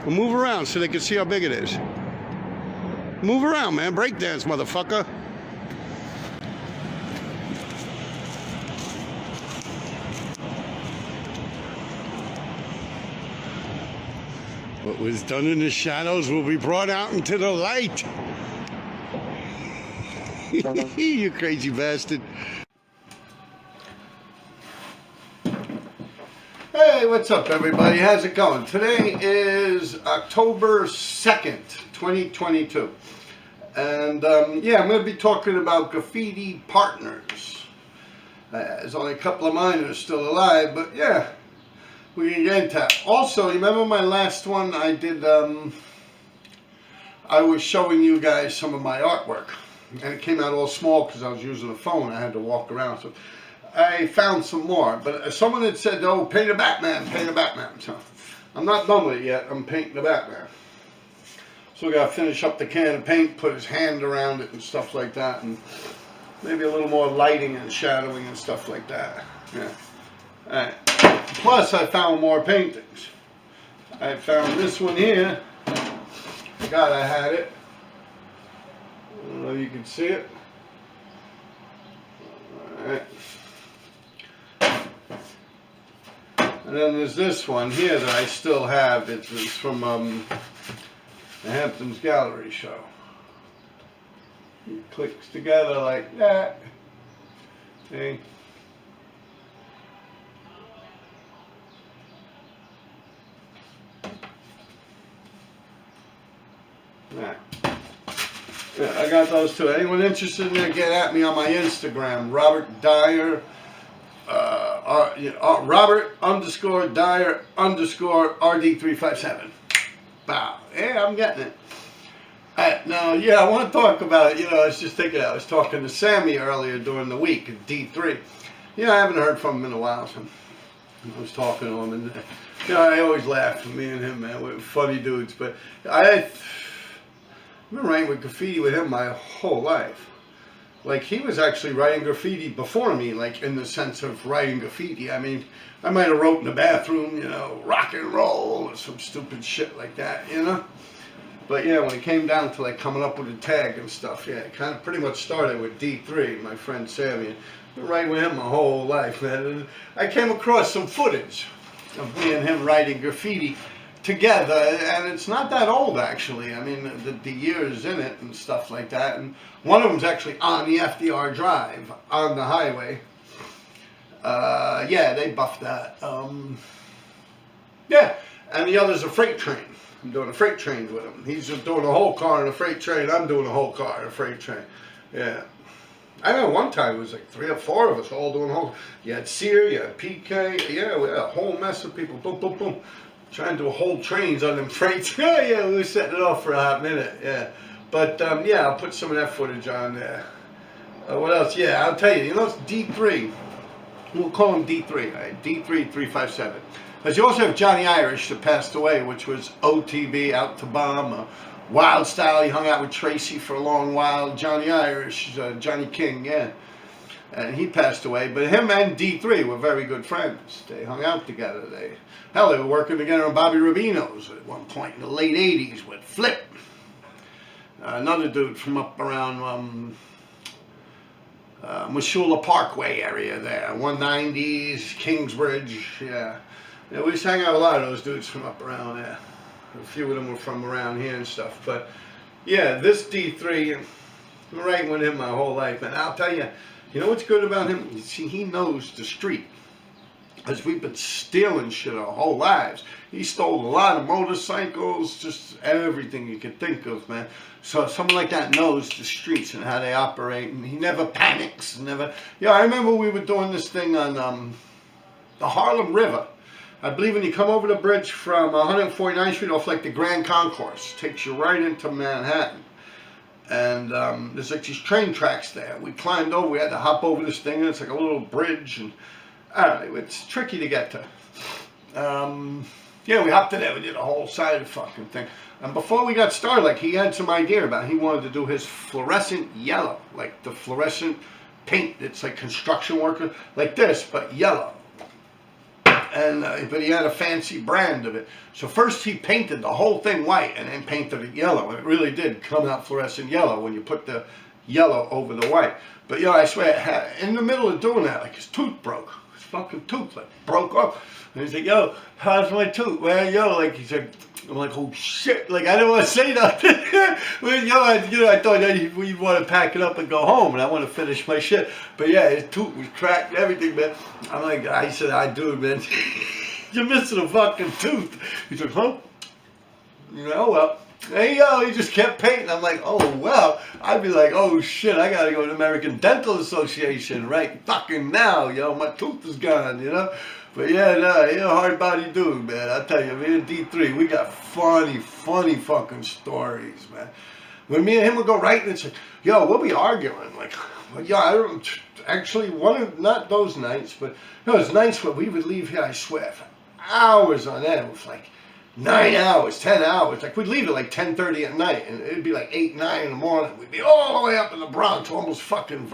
Well, move around so they can see how big it is. Move around, man. Breakdance, motherfucker. What was done in the shadows will be brought out into the light. You crazy bastard. Hey, what's up, everybody? How's it going? Today is October 2nd, 2022. And, yeah, I'm going to be talking about graffiti partners. There's only a couple of mine that are still alive, but, yeah, we can get into that. Also, you remember my last one I did, I was showing you guys some of my artwork. And it came out all small because I was using a phone. I had to walk around. So I found some more, but someone had said, oh, paint a Batman, paint a Batman. So I'm not done with it yet. I'm painting the Batman. So we got to finish up the can of paint, put his hand around it and stuff like that, and maybe a little more lighting and shadowing and stuff like that. Yeah. All right. Plus, I found more paintings. I found this one here. God, I had it. I don't know if you can see it. All right. And then there's this one here that I still have. It's from the Hamptons Gallery show. It clicks together like that. See? Yeah. Yeah, I got those too. Anyone interested in there, get at me on my Instagram, Robert Dyer. Robert_Dyer_RD357. Wow. Yeah, I'm getting it. Alright, now, yeah, I want to talk about it. You know, I was just thinking, I was talking to Sammy earlier during the week at D3. You know, I haven't heard from him in a while, so I was talking to him, and, you know, I always laugh with me and him, man. We're funny dudes, but I've been writing with graffiti with him my whole life. Like, he was actually writing graffiti before me, like, in the sense of writing graffiti. I mean, I might have wrote in the bathroom, you know, rock and roll or some stupid shit like that, you know? But, yeah, when it came down to, like, coming up with a tag and stuff, yeah, it kind of pretty much started with D3, my friend Sammy. I've been writing with him my whole life, man. And I came across some footage of me and him writing graffiti together, and it's not that old, actually. I mean, the years in it and stuff like that. And one of them's actually on the FDR Drive on the highway. Yeah, they buffed that. Yeah, and the other's a freight train. I'm doing a freight train with him. He's just doing a whole car in a freight train. I'm doing a whole car in a freight train. Yeah. I know one time it was like 3 or 4 of us all doing a whole. You had Sear, you had PK. Yeah, we had a whole mess of people. Boom, boom, boom. Trying to do whole trains on them freights. Yeah, we were setting it off for a hot minute, yeah. But, yeah, I'll put some of that footage on there. What else? Yeah, I'll tell you, you know, it's D3. We'll call him D3, right? D3-357. Because you also have Johnny Irish that passed away, which was OTB, Out to Bomb, Wild Style. He hung out with Tracy for a long while. Johnny Irish, Johnny King, yeah. And he passed away, but him and D3 were very good friends. They hung out together. They were working together on Bobby Rubino's at one point in the late 80s with Flip. Another dude from up around Missoula Parkway area there. 190s, Kingsbridge, yeah. Yeah, we just hang out with a lot of those dudes from up around there. A few of them were from around here and stuff. But, yeah, this D3, I've been writing with him my whole life. And I'll tell you, you know what's good about him? You see, he knows the street. Because we've been stealing shit our whole lives. He stole a lot of motorcycles, just everything you could think of, man. So someone like that knows the streets and how they operate, and he never panics, never. Yeah, I remember we were doing this thing on the Harlem River. I believe when you come over the bridge from 149th Street off like the Grand Concourse, takes you right into Manhattan. And there's like these train tracks there. We climbed over, we had to hop over this thing, and it's like a little bridge, and I don't know, it's tricky to get to. Yeah, we hopped in there, we did a whole side fucking thing. And before we got started, like, he had some idea about it. He wanted to do his fluorescent yellow, like the fluorescent paint. It's like construction worker, like this, but yellow. and but he had a fancy brand of it. So first he painted the whole thing white and then painted it yellow, and it really did come out fluorescent yellow when you put the yellow over the white. But yo, I swear, in the middle of doing that, like his tooth broke. His fucking tooth like broke off. And he's like, yo, how's my tooth? Well, yo, like he said, I'm like, oh shit, like I didn't want to say nothing. Well, yo, I thought you'd want to pack it up and go home, and I want to finish my shit. But yeah, his tooth was cracked and everything, man. I'm like, I said, I do, man. You're missing a fucking tooth. He's like, huh? You know, well. Hey, yo, he just kept painting. I'm like, oh, well. I'd be like, oh, shit, I got to go to the American Dental Association right fucking now, yo. My tooth is gone, you know? But yeah, no, he's a hard body dude, man. I tell you, me and D3, we got funny fucking stories, man. When me and him would go right, and it's like, yo, we'll be arguing. Like, well, yeah, I don't, actually, not those nights, but it was nights where we would leave here, I swear, for hours on end. It was like 9 hours, 10 hours. Like, we'd leave at like 10:30 at night, and it'd be like 8, 9 in the morning. We'd be all the way up in the Bronx, almost fucking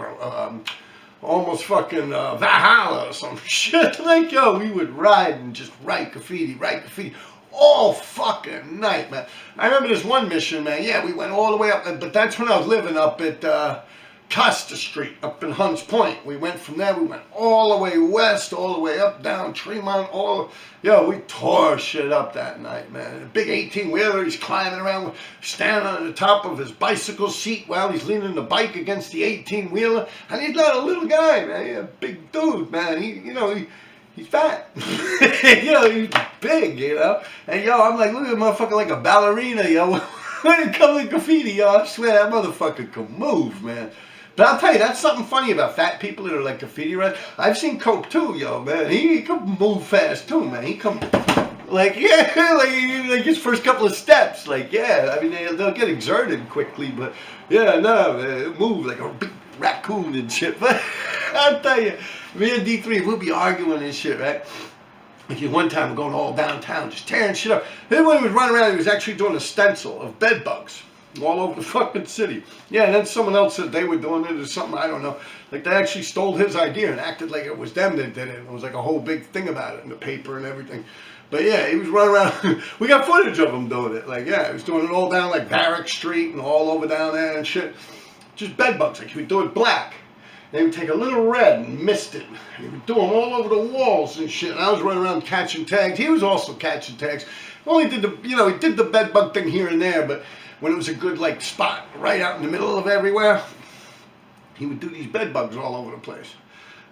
Valhalla or some shit. Like, yo, we would ride and just write graffiti all fucking night, man. I remember this one mission, man. Yeah, we went all the way up, but that's when I was living up at Costa Street, up in Hunts Point. We went from there, we went all the way west, all the way up, down Tremont, yo, we tore shit up that night, man. A big 18-wheeler, he's climbing around, standing on the top of his bicycle seat while he's leaning the bike against the 18-wheeler. And he's not a little guy, man. He's a big dude, man. He's fat. You know, he's big, you know. And yo, I'm like, look at that motherfucker like a ballerina, yo. When it comes to graffiti, yo, I swear that motherfucker can move, man. But I'll tell you, that's something funny about fat people that are like graffiti writers. I've seen Coke too, yo, man. He can move fast too, man. He come, like, yeah, like his first couple of steps, like, yeah. I mean, they'll get exerted quickly, but yeah, no, man, move like a big raccoon and shit. But I'll tell you, me and D3, we'll be arguing and shit, right? Like one time, we're going all downtown, just tearing shit up. Then when he was running around, he was actually doing a stencil of bed bugs all over the fucking city. Yeah, and then someone else said they were doing it or something, I don't know. Like, they actually stole his idea and acted like it was them that did it. It was like a whole big thing about it in the paper and everything. But yeah, he was running around. We got footage of him doing it. Like, yeah, he was doing it all down like Barrack Street and all over down there and shit. Just bed bugs. Like, he would do it black. They would take a little red and mist it. And he would do them all over the walls and shit. And I was running around catching tags. He was also catching tags. Only did he did the bed bug thing here and there, but when it was a good, like, spot right out in the middle of everywhere, he would do these bed bugs all over the place.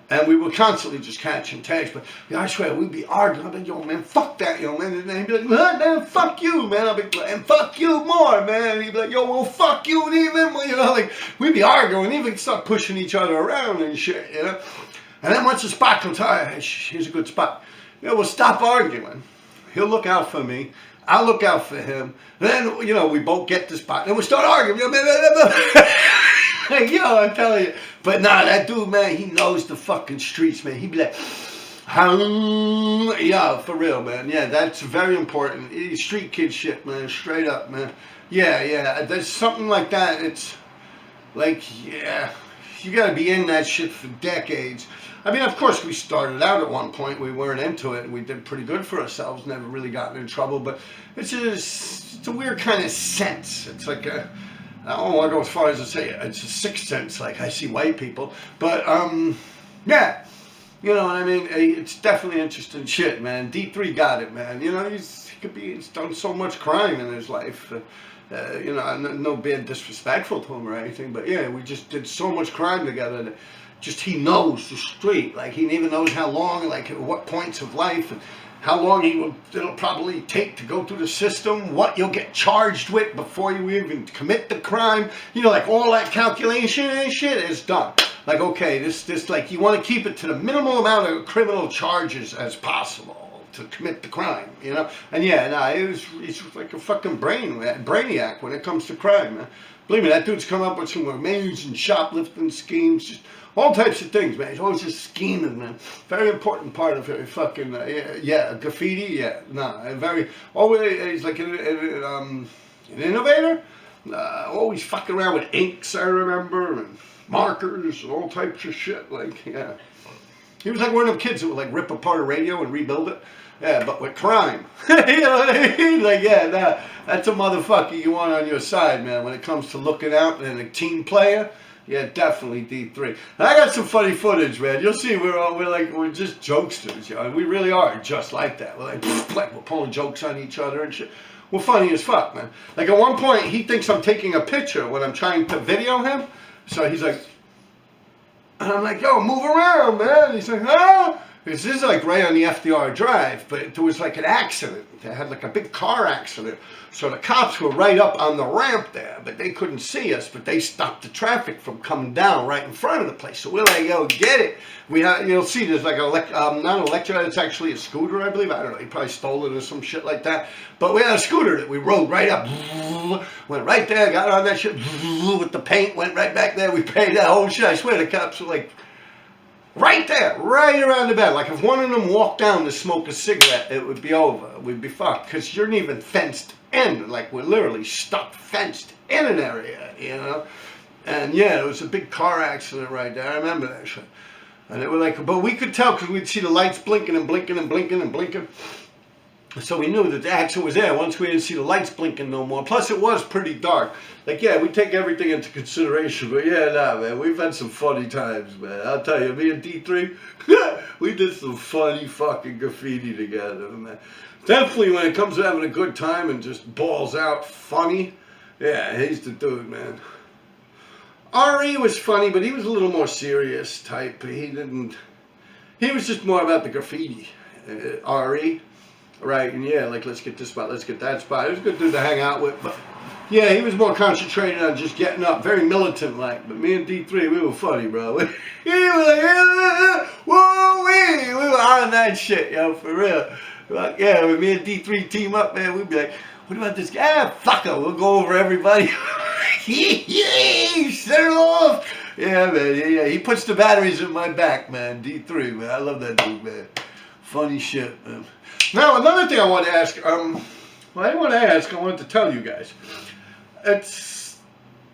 And we were constantly just catching tags. But yeah, I swear, we'd be arguing. I'd be like, yo, man, fuck that, yo, man. And he'd be like, what, man, fuck you, man. I'd be like, and fuck you more, man. And he'd be like, yo, well, fuck you even more. You know, like, we'd be arguing. Even start pushing each other around and shit, you know. And then once the spot comes, all right, here's a good spot. You know, we'll stop arguing. He'll look out for me. I'll look out for him. Then, you know, we both get the spot. Then we start arguing. You know, I'm telling you. But nah, that dude, man, he knows the fucking streets, man. He'd be like, yeah, for real, man. Yeah, that's very important. Street kid shit, man. Straight up, man. Yeah. There's something like that. It's like, yeah, you gotta be in that shit for decades. I mean, of course, we started out at one point. We weren't into it, and we did pretty good for ourselves. Never really gotten in trouble, but it's a weird kind of sense. It's like I don't want to go as far as to say it. It's a sixth sense, like I see white people. But yeah, you know what I mean. It's definitely interesting shit, man. D3 got it, man. You know, he's done so much crime in his life. You know, no being disrespectful to him or anything, but yeah, we just did so much crime together that just he knows the street. Like, he even knows how long, like at what points of life, and how long it'll probably take to go through the system, what you'll get charged with before you even commit the crime. You know, like all that calculation and shit is done. Like, okay, this like, you want to keep it to the minimal amount of criminal charges as possible to commit the crime, you know? And yeah, nah, he's like a fucking brainiac when it comes to crime, man. Believe me, that dude's come up with some amazing shoplifting schemes, just all types of things, man. He's always just scheming, man. Very important part of it. Fucking, yeah, graffiti, yeah, nah, always, he's like an innovator. Always fucking around with inks, I remember, and markers, and all types of shit, like, yeah. He was like one of them kids that would like rip apart a radio and rebuild it. Yeah, but with crime. You know what I mean? Like, yeah, nah, that's a motherfucker you want on your side, man. When it comes to looking out and a team player, yeah, definitely D3. And I got some funny footage, man. You'll see we're just jokesters, you know. We really are just like that. We're like we're pulling jokes on each other and shit. We're funny as fuck, man. Like at one point, he thinks I'm taking a picture when I'm trying to video him. So he's like, and I'm like, yo, move around, man. He's like, ah. Because this is like right on the FDR Drive, but there was like an accident. They had like a big car accident. So the cops were right up on the ramp there, but they couldn't see us, but they stopped the traffic from coming down right in front of the place. So we're like, yo, get it. You'll see there's like not an electric, it's actually a scooter, I believe. I don't know, he probably stole it or some shit like that. But we had a scooter that we rode right up, went right there, got on that shit, with the paint, went right back there. We paid that whole shit. I swear the cops were like, right there, right around the bend. Like if one of them walked down to smoke a cigarette, it would be over. We'd be fucked. Because you're not even fenced in. Like we're literally stuck fenced in an area, you know? And yeah, it was a big car accident right there. I remember that shit. And it was like, but we could tell because we'd see the lights blinking and blinking and blinking and blinking. So we knew that the accident was there once we didn't see the lights blinking no more. Plus it was pretty dark. Like, yeah, we take everything into consideration. But yeah, nah, man, we've had some funny times, man. I'll tell you, me and D3, we did some funny fucking graffiti together, man. Definitely when it comes to having a good time and just balls out funny, yeah, he's the dude, man. RE was funny, but he was a little more serious type. He was just more about the graffiti. RE. Right, and yeah, like, let's get this spot, let's get that spot. It was a good dude to hang out with, but yeah, he was more concentrated on just getting up, very militant-like. But me and D3, we were funny, bro. He was like, whoa-wee, we were on that shit, yo, for real. Like, yeah, when me and D3 team up, man, we'd be like, what about this guy? Ah, fuck him, we'll go over everybody. Set it off. Yeah, man, yeah, he puts the batteries in my back, man, D3, man. I love that dude, man. Funny shit, man. Now, another thing I want to ask, I wanted to tell you guys. It's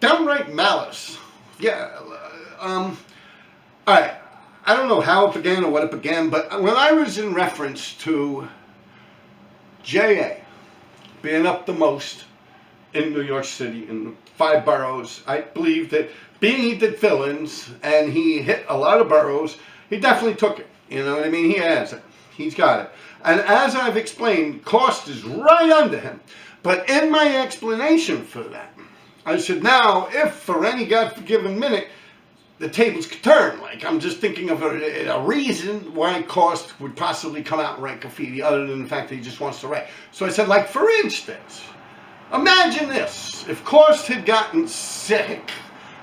downright malice. Yeah, alright, I don't know how it began or what it began, but when I was in reference to JA being up the most in New York City, in the 5 boroughs, I believe that being he did fill-ins and he hit a lot of boroughs, he definitely took it. You know what I mean? He has it. He's got it. And as I've explained, cost is right under him. But in my explanation for that, I said, now, if for any God-forgiven minute, the tables could turn, like I'm just thinking of a reason why Cost would possibly come out and write graffiti, other than the fact that he just wants to write. So I said, like, for instance, imagine this. If Cost had gotten sick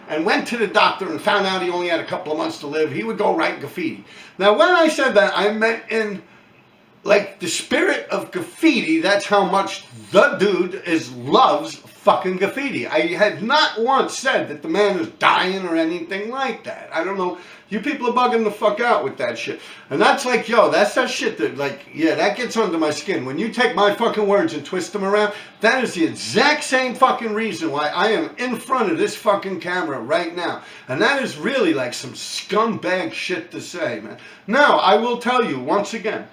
and went to the doctor and found out he only had a couple of months to live, he would go write graffiti. Now, when I said that, I meant in, like, the spirit of graffiti. That's how much the dude loves fucking graffiti. I had not once said that the man is dying or anything like that. I don't know. You people are bugging the fuck out with that shit. And that's like, yo, that's that shit that, like, yeah, that gets under my skin. When you take my fucking words and twist them around, that is the exact same fucking reason why I am in front of this fucking camera right now. And that is really like some scumbag shit to say, man. Now, I will tell you once again,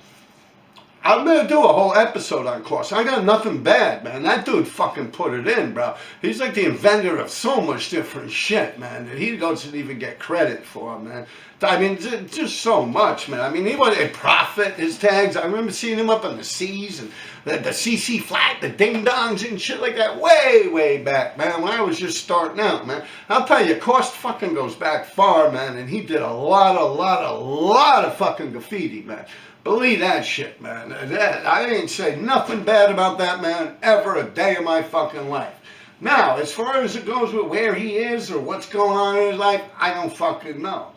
I'm going to do a whole episode on Cost. I got nothing bad, man. That dude fucking put it in, bro. He's like the inventor of so much different shit, man, that he doesn't even get credit for, man. I mean, just so much, man. I mean, he was a prophet, his tags. I remember seeing him up on the C's and the CC flat, the ding-dongs and shit like that way, way back, man, when I was just starting out, man. I'll tell you, Cost fucking goes back far, man, and he did a lot of fucking graffiti, man. Believe that shit, man. I ain't say nothing bad about that man ever a day of my fucking life. Now, as far as it goes with where he is or what's going on in his life, I don't fucking know.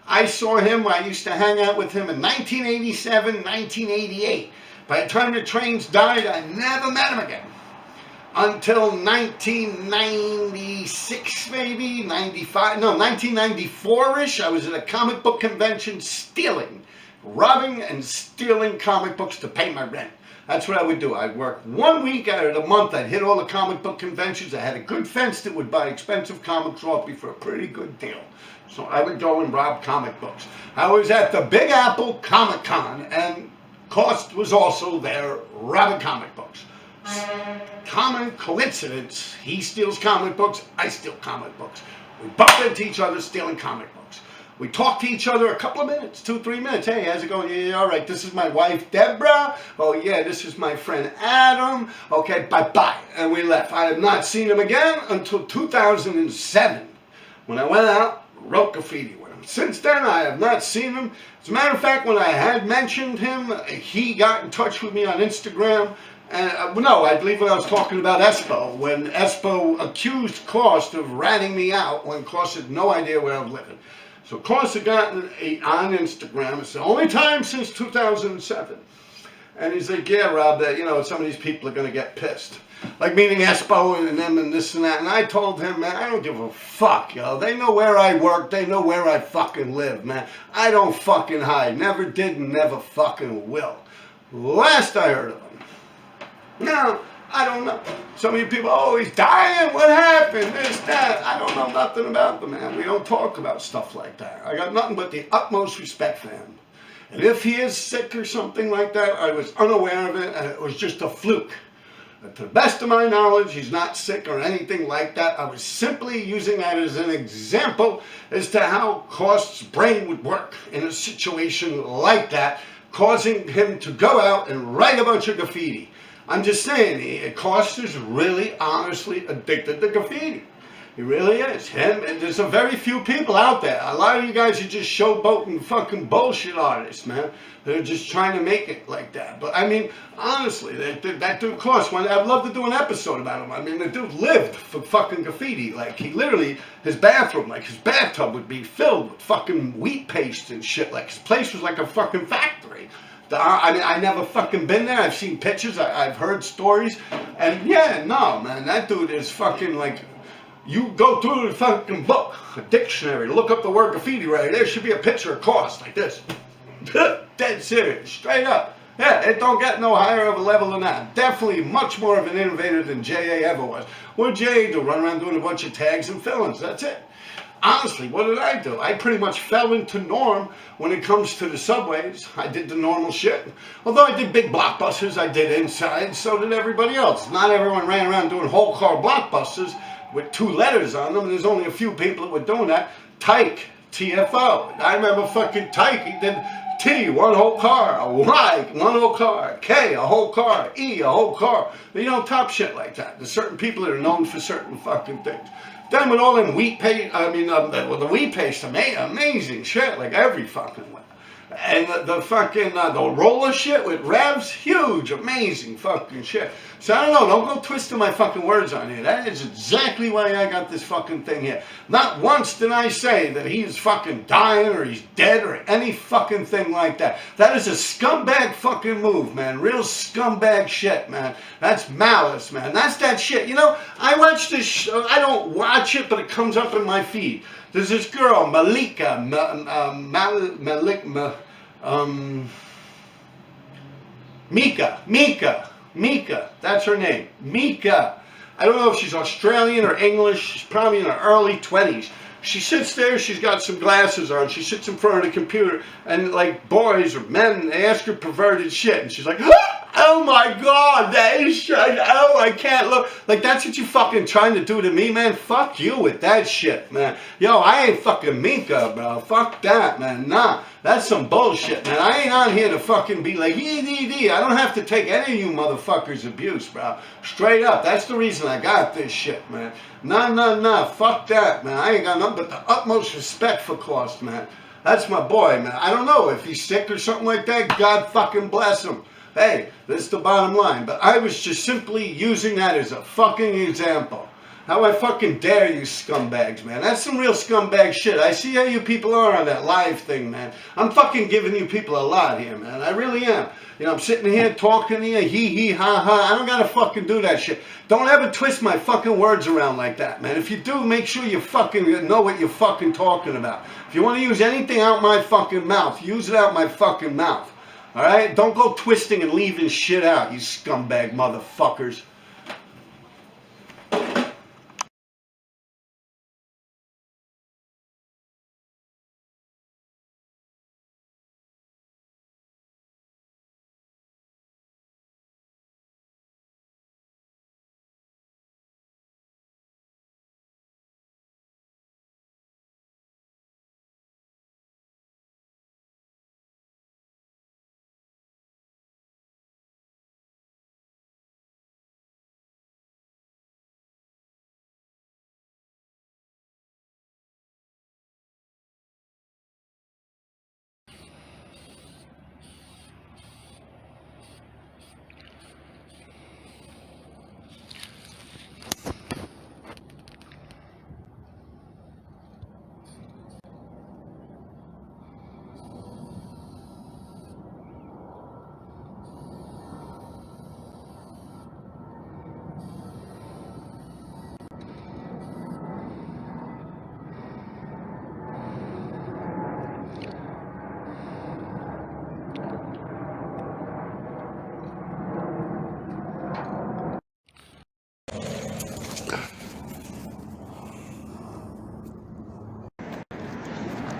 I saw him, I used to hang out with him in 1987, 1988. By the time the trains died, I never met him again. Until 1996, maybe, 95, no, 1994-ish, I was at a comic book convention robbing and stealing comic books to pay my rent. That's what I would do. I'd work 1 week out of the month. I'd hit all the comic book conventions. I had a good fence that would buy expensive comics off me for a pretty good deal. So I would go and rob comic books. I was at the Big Apple Comic Con, and Cost was also there robbing comic books. Common coincidence. He steals comic books, I steal comic books. We bump into each other stealing comic books. We talk to each other a couple of minutes, 2-3 minutes. Hey, how's it going? Yeah, all right. This is my wife, Deborah. Oh, yeah, this is my friend, Adam. Okay, bye-bye. And we left. I have not seen him again until 2007, when I went out, wrote Graffiti with him. Since then, I have not seen him. As a matter of fact, when I had mentioned him, he got in touch with me on Instagram. And no, I believe when I was talking about Espo, when Espo accused Cost of ratting me out when Cost had no idea where I was living. So Cost had gotten on Instagram. It's the only time since 2007. And he's like, yeah, Rob, that, you know, some of these people are going to get pissed. Like meaning Espo and them and this and that. And I told him, man, I don't give a fuck, yo. They know where I work. They know where I fucking live, man. I don't fucking hide. Never did and never fucking will. Last I heard of him. Now, I don't know. Some of you people, oh, he's dying. What happened? This, that. I don't know nothing about the man. We don't talk about stuff like that. I got nothing but the utmost respect for him. And if he is sick or something like that, I was unaware of it, and it was just a fluke. But to the best of my knowledge, he's not sick or anything like that. I was simply using that as an example as to how Cost's brain would work in a situation like that, causing him to go out and write a bunch of graffiti. I'm just saying, Cost is really, honestly addicted to graffiti. He really is. Him, and there's a very few people out there. A lot of you guys are just showboating fucking bullshit artists, man. They're just trying to make it like that. But I mean, honestly, that dude Cost, I'd love to do an episode about him. I mean, the dude lived for fucking graffiti. Like, he literally, his bathroom, like his bathtub would be filled with fucking wheat paste and shit. Like, his place was like a fucking factory. I mean, I never fucking been there. I've seen pictures. I've heard stories. And yeah, no, man, that dude is fucking like, you go through the fucking book, a dictionary, look up the word graffiti right there. Should be a picture of Cost like this. Dead serious, straight up. Yeah, it don't get no higher of a level than that. Definitely much more of an innovator than J.A. ever was. What did J.A. do? Run around doing a bunch of tags and fillings. That's it. Honestly, what did I do? I pretty much fell into norm when it comes to the subways. I did the normal shit. Although I did big blockbusters, I did inside, so did everybody else. Not everyone ran around doing whole car blockbusters with 2 letters on them. There's only a few people that were doing that. Tyke, TFO. I remember fucking Tyke, he did T, 1 whole car, Y, 1 whole car, K, a whole car, E, a whole car. You don't top shit like that. There's certain people that are known for certain fucking things. Then with all them wheat paste, the wheat paste, amazing shit, like every fucking way. And the fucking, the roller shit with revs, huge, amazing fucking shit. So I don't know, don't go twisting my fucking words on here. That is exactly why I got this fucking thing here. Not once did I say that he is fucking dying or he's dead or any fucking thing like that. That is a scumbag fucking move, man. Real scumbag shit, man. That's malice, man. That's that shit. You know, I watch this show. I don't watch it, but it comes up in my feed. There's this girl, Malika, Mika, that's her name, Mika. I don't know if she's Australian or English. She's probably in her early 20s. She sits there, she's got some glasses on, she sits in front of the computer, and like boys or men, they ask her perverted shit, and she's like, oh my god, that is shit, oh, I can't look. Like, that's what you fucking trying to do to me, man? Fuck you with that shit, man. Yo, I ain't fucking Mika, bro. Fuck that, man. Nah, that's some bullshit, man. I ain't on here to fucking be like, I don't have to take any of you motherfuckers' abuse, bro. Straight up, that's the reason I got this shit, man. Nah, fuck that, man. I ain't got nothing but the utmost respect for Cost, man. That's my boy, man. I don't know if he's sick or something like that. God fucking bless him. Hey, that's the bottom line. But I was just simply using that as a fucking example. How I fucking dare you scumbags, man. That's some real scumbag shit. I see how you people are on that live thing, man. I'm fucking giving you people a lot here, man. I really am. You know, I'm sitting here talking to you, hee, ha, ha. I don't gotta fucking do that shit. Don't ever twist my fucking words around like that, man. If you do, make sure you fucking know what you're fucking talking about. If you want to use anything out my fucking mouth, use it out my fucking mouth. Alright? Don't go twisting and leaving shit out, you scumbag motherfuckers.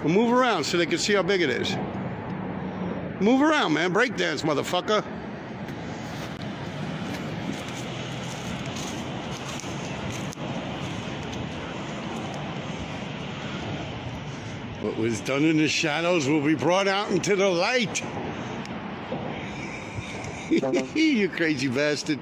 Well, move around so they can see how big it is. Move around, man. Breakdance, motherfucker. What was done in the shadows will be brought out into the light. You crazy bastard.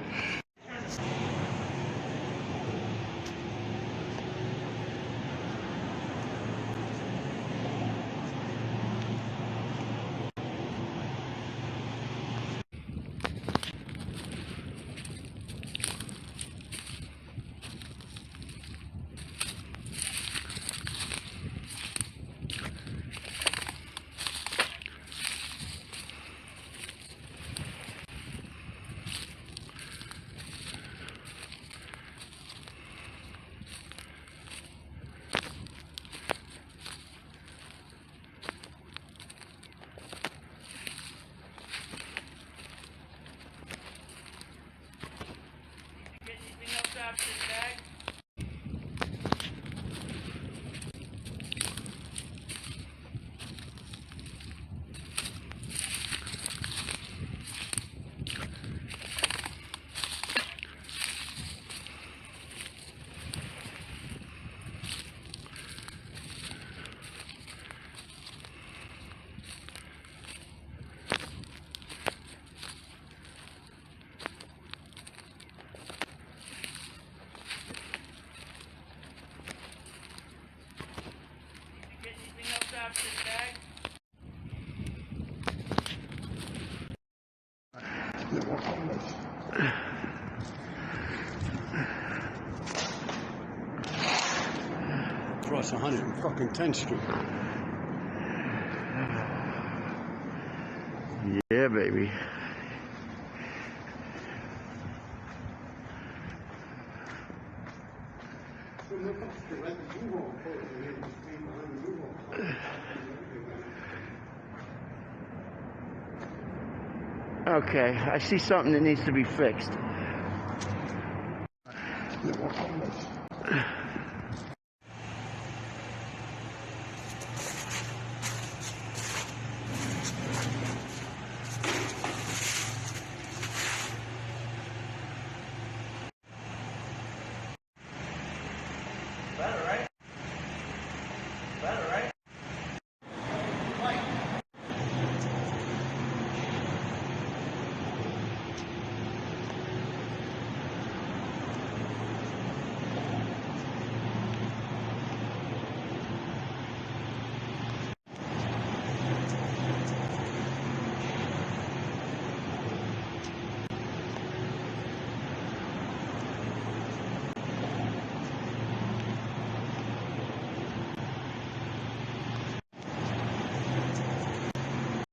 Across 110th Street. Yeah, baby. Okay, I see something that needs to be fixed.